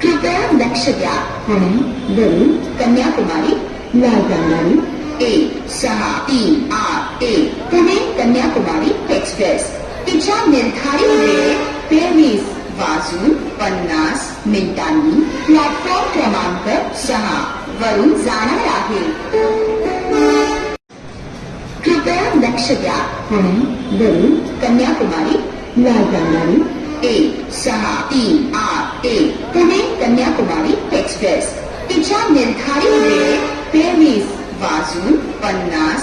कृपया लक्ष द्या. पुणे वरून कन्याकुमारी ला जाणारी 16381 पुणे कन्याकुमारी एक्सप्रेस तिच्या निर्धारित वेळेत 23:50 प्लॅटफॉर्म क्रमांक 6 वरून जाणार आहे. कृपया लक्ष द्या. पुणे वरून कन्याकुमारी ला जाणारी 16381 पुणे कन्याकुमारी एक्सप्रेस तिच्या निर्धारित वेळेत 23:50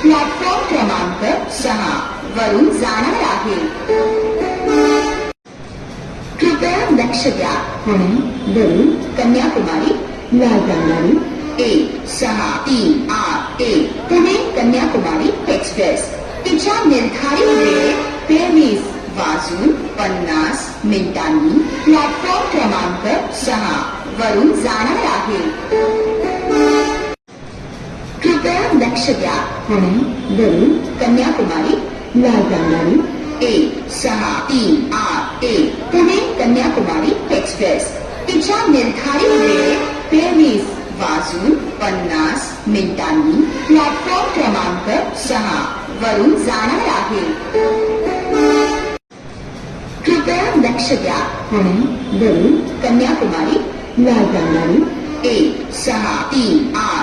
प्लॅटफॉर्म क्रमांक 6 वरून जाणार आहे. कृपया लक्ष द्या. पुणे वरून कन्याकुमारी ला जाणारी 16381 पुणे कन्याकुमारी एक्सप्रेस तिच्या निर्धारित वेळेत 23:50 प्लॅटफॉर्म क्रमांक 6 वरून जाणार आहे. कृपया लक्ष द्या. पुणे वरून कन्याकुमारी ला जाणारी 16381 पुणे कन्याकुमारी एक्सप्रेस तिच्या निर्धारित वेळेत 23:50 प्लॅटफॉर्म क्रमांक 6 वरून जाणार आहे. कृपया लक्ष द्या. पुणे वरून कन्याकुमारी ला जाणारी 16381